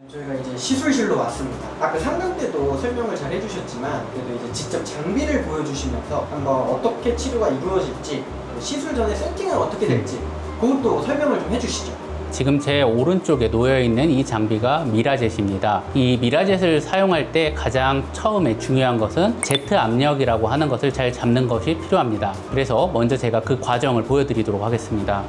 저희가 이제 시술실로 왔습니다. 아까 상담 때도 설명을 잘 해주셨지만, 그래도 이제 직접 장비를 보여주시면서 한번 어떻게 치료가 이루어질지, 시술 전에 세팅은 어떻게 될지 그것도 설명을 좀 해주시죠. 지금 제 오른쪽에 놓여있는 이 장비가 미라젯입니다. 이 미라젯을 사용할 때 가장 처음에 중요한 것은 제트 압력이라고 하는 것을 잘 잡는 것이 필요합니다. 그래서 먼저 제가 그 과정을 보여드리도록 하겠습니다.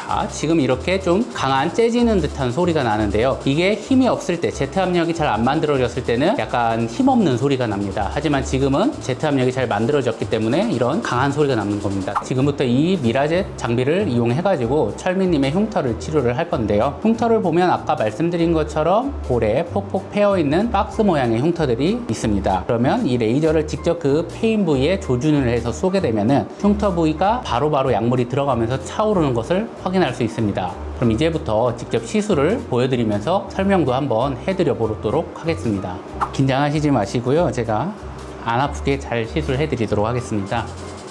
자, 지금 이렇게 좀 강한 째지는 듯한 소리가 나는데요. 이게 힘이 없을 때, 제트 압력이 잘 안 만들어졌을 때는 약간 힘없는 소리가 납니다. 하지만 지금은 제트 압력이 잘 만들어졌기 때문에 이런 강한 소리가 나는 겁니다. 지금부터 이 미라젯 장비를 이용해가지고 철민님의 흉터를 치료를 할 건데요. 흉터를 보면 아까 말씀드린 것처럼 볼에 폭폭 패어있는 박스 모양의 흉터들이 있습니다. 그러면 이 레이저를 직접 그 페인 부위에 조준을 해서 쏘게 되면은 흉터 부위가 바로바로 약물이 들어가면서 차오르는 것을 확인할 수 있습니다. 그럼 이제부터 직접 시술을 보여드리면서 설명도 한번 해드려 보도록 하겠습니다. 긴장하시지 마시고요. 제가 안 아프게 잘 시술해 드리도록 하겠습니다.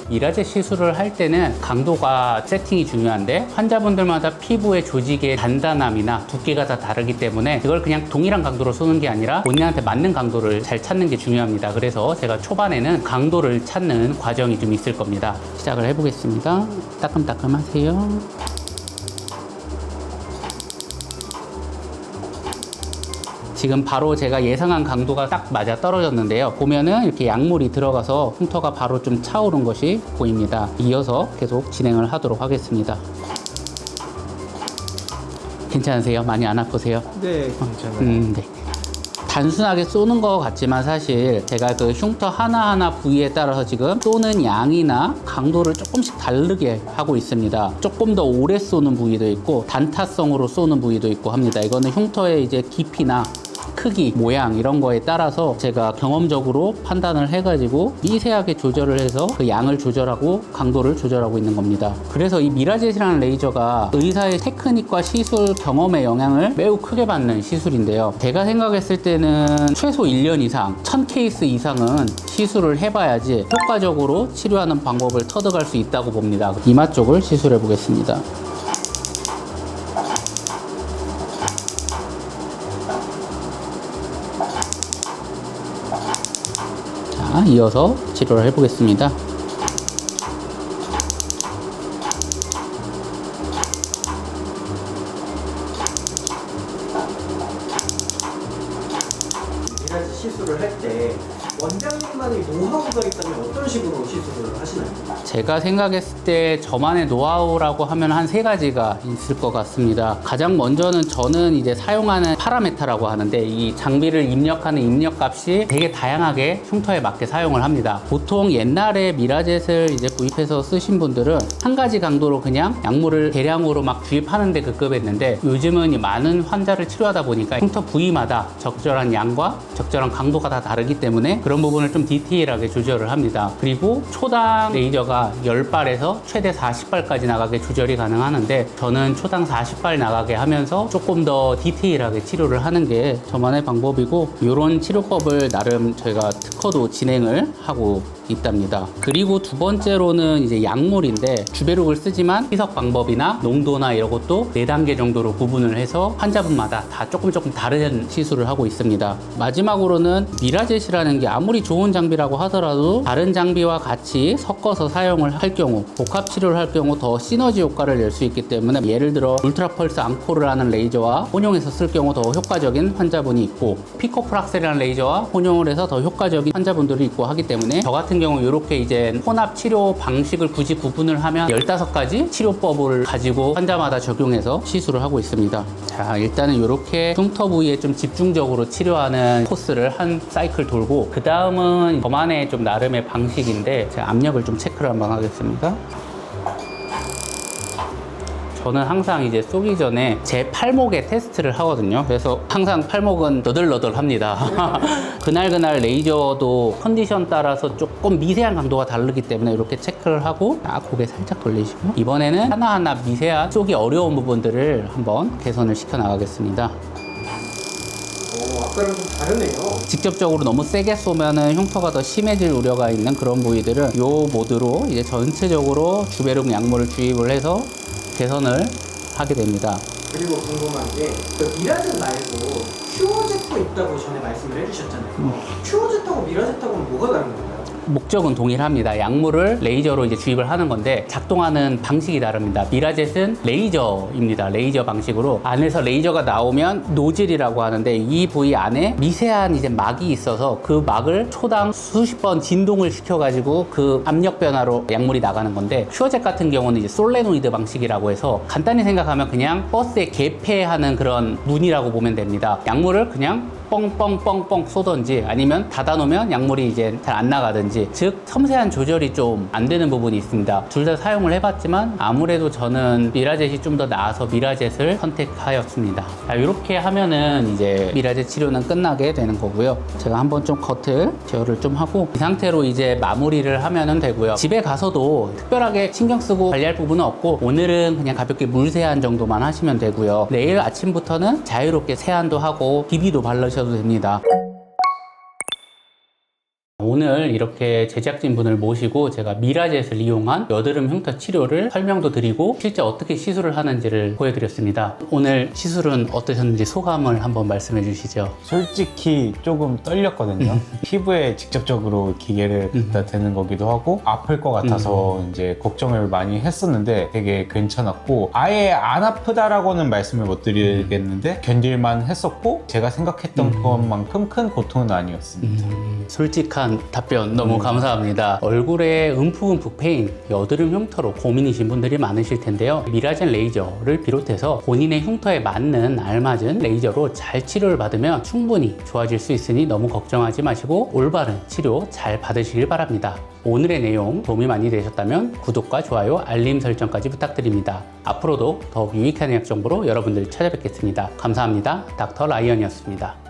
미라젯 시술을 할 때는 강도가 세팅이 중요한데 환자분들마다 피부의 조직의 단단함이나 두께가 다 다르기 때문에 이걸 그냥 동일한 강도로 쏘는 게 아니라 본인한테 맞는 강도를 잘 찾는 게 중요합니다. 그래서 제가 초반에는 강도를 찾는 과정이 좀 있을 겁니다. 시작을 해보겠습니다. 따끔따끔 하세요. 지금 바로 제가 예상한 강도가 딱 맞아 떨어졌는데요. 보면은 이렇게 약물이 들어가서 흉터가 바로 좀 차오른 것이 보입니다. 이어서 계속 진행을 하도록 하겠습니다. 괜찮으세요? 많이 안 아프세요? 네, 괜찮아요. 네. 단순하게 쏘는 것 같지만 사실 제가 그 흉터 하나하나 부위에 따라서 지금 쏘는 양이나 강도를 조금씩 다르게 하고 있습니다. 조금 더 오래 쏘는 부위도 있고 단타성으로 쏘는 부위도 있고 합니다. 이거는 흉터의 이제 깊이나 크기, 모양 이런 거에 따라서 제가 경험적으로 판단을 해가지고 미세하게 조절을 해서 그 양을 조절하고 강도를 조절하고 있는 겁니다. 그래서 이 미라젯이라는 레이저가 의사의 테크닉과 시술 경험의 영향을 매우 크게 받는 시술인데요. 제가 생각했을 때는 최소 1년 이상, 1000케이스 이상은 시술을 해봐야지 효과적으로 치료하는 방법을 터득할 수 있다고 봅니다. 이마 쪽을 시술해 보겠습니다. 이어서 치료를 해보겠습니다. 미라젯 시술을 할 때 원장님만의 노하우가 있다면 어떤 식으로 시술을 하시나요? 제가 생각했을 때 저만의 노하우라고 하면 한 3가지가 있을 것 같습니다. 가장 먼저는 저는 이제 사용하는 파라메타라고 하는데 이 장비를 입력하는 입력값이 되게 다양하게 흉터에 맞게 사용을 합니다. 보통 옛날에 미라젯을 이제 구입해서 쓰신 분들은 한 가지 강도로 그냥 약물을 대량으로 막 주입하는 데 급급했는데 요즘은 이 많은 환자를 치료하다 보니까 흉터 부위마다 적절한 양과 적절한 강도가 다 다르기 때문에 그런 부분을 좀 디테일하게 조절을 합니다. 그리고 초당 레이저가 10발에서 최대 40발까지 나가게 조절이 가능하는데 저는 초당 40발 나가게 하면서 조금 더 디테일하게 치료를 하는 게 저만의 방법이고 이런 치료법을 나름 저희가 특허도 진행을 하고 있답니다. 그리고 두 번째로는 이제 약물인데 주베룩을 쓰지만 희석 방법이나 농도나 이런 것도 4단계 정도로 구분을 해서 환자분마다 다 조금 다른 시술을 하고 있습니다. 마지막으로는 미라젯이라는 게 아무리 좋은 장비라고 하더라도 다른 장비와 같이 섞어서 사용을 할 경우 복합 치료를 할 경우 더 시너지 효과를 낼 수 있기 때문에 예를 들어 울트라펄스 앙코르라는 레이저와 혼용해서 쓸 경우 더 효과적인 환자분이 있고 피코프락셀이라는 레이저와 혼용을 해서 더 효과적인 환자분들이 있고 하기 때문에 저 같은 경우 이렇게 이제 혼합 치료 방식을 굳이 구분을 하면 15가지 치료법을 가지고 환자마다 적용해서 시술을 하고 있습니다. 자, 일단은 이렇게 흉터 부위에 좀 집중적으로 치료하는 코스를 한 사이클 돌고 그 다음은 저만의 좀 나름의 방식인데 제가 압력을 좀 체크를 한번 하겠습니다. 저는 항상 이제 쏘기 전에 제 팔목에 테스트를 하거든요. 그래서 항상 팔목은 너덜너덜합니다. 그날 레이저도 컨디션 따라서 조금 미세한 강도가 다르기 때문에 이렇게 체크를 하고 고개 살짝 돌리시고 이번에는 하나하나 미세한 쏘기 어려운 부분들을 한번 개선을 시켜 나가겠습니다. 아까랑 좀 다르네요. 직접적으로 너무 세게 쏘면은 흉터가 더 심해질 우려가 있는 그런 부위들은 이 모드로 이제 전체적으로 주베룩 약물을 주입을 해서 개선을 하게 됩니다. 그리고 궁금한 게 그 미라젯 말고 퓨어젯도 있다고 전에 말씀을 해주셨잖아요. 퓨어젯하고 미라젯하고는 뭐가 다른 건가요? 목적은 동일합니다. 약물을 레이저로 이제 주입을 하는 건데 작동하는 방식이 다릅니다. 미라젯은 레이저입니다. 레이저 방식으로 안에서 레이저가 나오면 노즐이라고 하는데 이 부위 안에 미세한 이제 막이 있어서 그 막을 초당 수십 번 진동을 시켜가지고 그 압력 변화로 약물이 나가는 건데 슈어젯 같은 경우는 이제 솔레노이드 방식이라고 해서 간단히 생각하면 그냥 버스에 개폐하는 그런 문이라고 보면 됩니다. 약물을 그냥 뻥뻥뻥뻥 쏘던지 아니면 닫아놓으면 약물이 이제 잘 안 나가든지 즉 섬세한 조절이 좀 안 되는 부분이 있습니다. 둘 다 사용을 해봤지만 아무래도 저는 미라젯이 좀 더 나아서 미라젯을 선택하였습니다. 자, 이렇게 하면은 이제 미라젯 치료는 끝나게 되는 거고요. 제가 한번 좀 겉을 제어를 좀 하고 이 상태로 이제 마무리를 하면은 되고요. 집에 가서도 특별하게 신경 쓰고 관리할 부분은 없고 오늘은 그냥 가볍게 물 세안 정도만 하시면 되고요. 내일 아침부터는 자유롭게 세안도 하고 비비도 바르셔도 됩니다. 오늘 이렇게 제작진 분을 모시고 제가 미라젯을 이용한 여드름 흉터 치료를 설명도 드리고 실제 어떻게 시술을 하는지를 보여드렸습니다. 오늘 시술은 어떠셨는지 소감을 한번 말씀해 주시죠. 솔직히 조금 떨렸거든요. 피부에 직접적으로 기계를 갖다 대는 거기도 하고 아플 것 같아서 이제 걱정을 많이 했었는데 되게 괜찮았고 아예 안 아프다라고는 말씀을 못 드리겠는데 견딜만 했었고 제가 생각했던 것만큼 큰 고통은 아니었습니다. 솔직한 답변 너무 감사합니다. 얼굴에 움푹움푹 패인 여드름 흉터로 고민이신 분들이 많으실 텐데요. 미라젯 레이저를 비롯해서 본인의 흉터에 맞는 알맞은 레이저로 잘 치료를 받으면 충분히 좋아질 수 있으니 너무 걱정하지 마시고 올바른 치료 잘 받으시길 바랍니다. 오늘의 내용 도움이 많이 되셨다면 구독과 좋아요, 알림 설정까지 부탁드립니다. 앞으로도 더욱 유익한 의학 정보로 여러분들 찾아뵙겠습니다. 감사합니다. 닥터 라이언이었습니다.